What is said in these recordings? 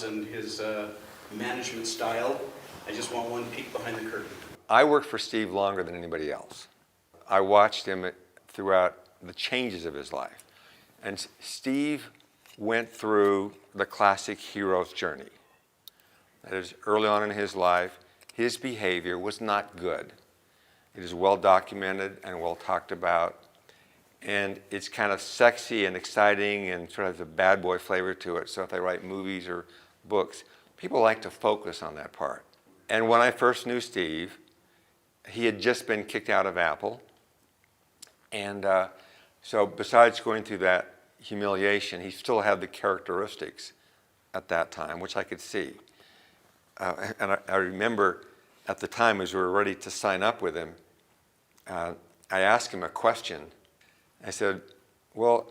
jobs and his management style. I just want one peek behind the curtain. I worked for Steve longer than anybody else. I watched him throughout the changes of his life. And Steve went through the classic hero's journey. That is, early on in his life, his behavior was not good. It is well documented and well talked about. And it's kind of sexy and exciting and sort of has a bad boy flavor to it. So if they write movies or books, people like to focus on that part. And when I first knew Steve, he had just been kicked out of Apple. And so besides going through that humiliation, he still had the characteristics at that time, which I could see. And I remember at the time, as we were ready to sign up with him, I asked him a question. I said, well,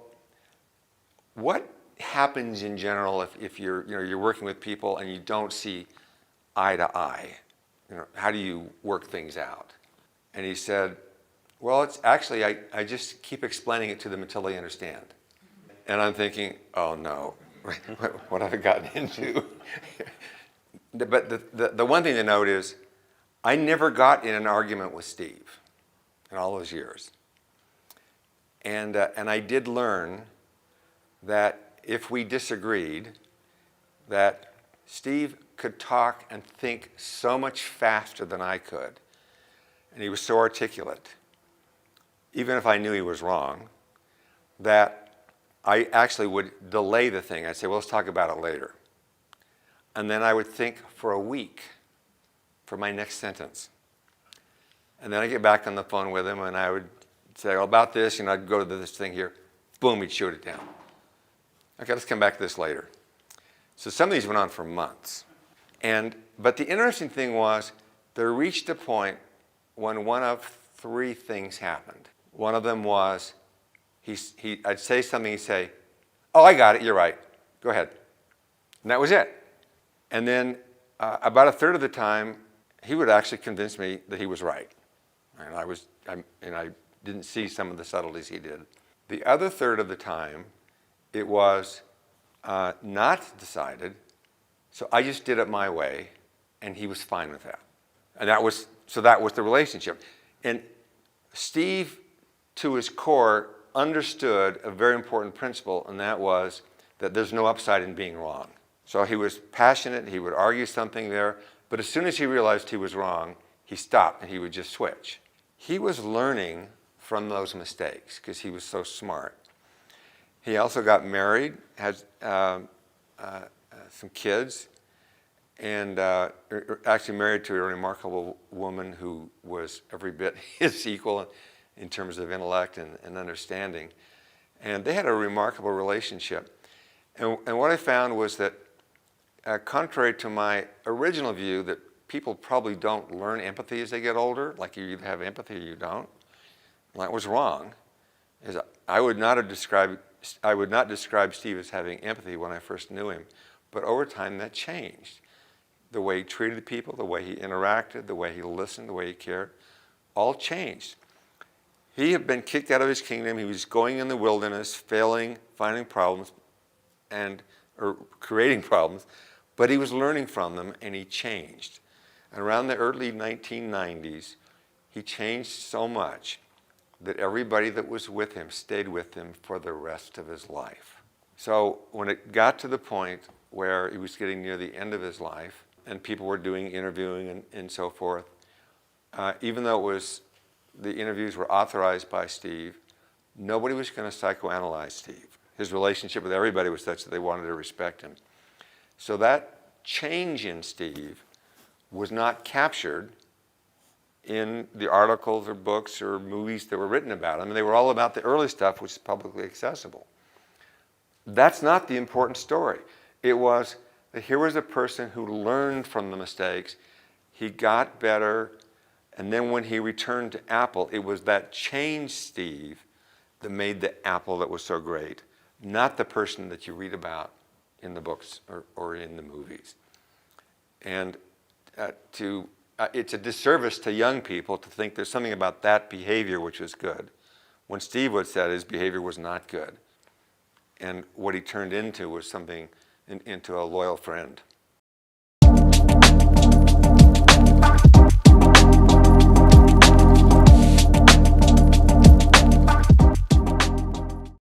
what happens in general if you're working with people and you don't see eye to eye? How do you work things out? And he said, well, it's actually, I just keep explaining it to them until they understand. And I'm thinking, oh no, what have I gotten into? But the one thing to note is, I never got in an argument with Steve in all those years. And I did learn that if we disagreed, that Steve could talk and think so much faster than I could. And he was so articulate, even if I knew he was wrong, that I actually would delay the thing. I'd say, well, let's talk about it later. And then I would think for a week for my next sentence. And then I'd get back on the phone with him and I would say, well, about this, I'd go to this thing here. Boom, he'd shoot it down. Okay, let's come back to this later. So some of these went on for months. But the interesting thing was, there reached a point when one of three things happened. One of them was, I'd say something, he'd say, oh, I got it, you're right, go ahead. And that was it. And then about a third of the time, he would actually convince me that he was right. And I didn't see some of the subtleties he did. The other third of the time, it was not decided, so I just did it my way, and he was fine with that. And that was the relationship. And Steve, to his core, understood a very important principle, and that was that there's no upside in being wrong. So he was passionate, he would argue something there, but as soon as he realized he was wrong, he stopped and he would just switch. He was learning from those mistakes because he was so smart. He also got married, had some kids, and actually married to a remarkable woman who was every bit his equal in terms of intellect and understanding. And they had a remarkable relationship. And what I found was that, contrary to my original view that people probably don't learn empathy as they get older, like you either have empathy or you don't, well, that was wrong. I would not describe Steve as having empathy when I first knew him, but over time that changed. The way he treated people, the way he interacted, the way he listened, the way he cared, all changed. He had been kicked out of his kingdom. He was going in the wilderness, failing, finding problems, or creating problems, but he was learning from them, and he changed. And around the early 1990s, he changed so much that everybody that was with him stayed with him for the rest of his life. So when it got to the point where he was getting near the end of his life, and people were doing interviewing and so forth, even though the interviews were authorized by Steve, nobody was going to psychoanalyze Steve. His relationship with everybody was such that they wanted to respect him. So that change in Steve was not captured in the articles or books or movies that were written about him. They were all about the early stuff, which is publicly accessible. That's not the important story. It was that here was a person who learned from the mistakes, he got better, and then when he returned to Apple, it was that changed Steve that made the Apple that was so great, not the person that you read about in the books or in the movies. And it's a disservice to young people to think there's something about that behavior which was good, when Steve would said his behavior was not good. And what he turned into was something into a loyal friend.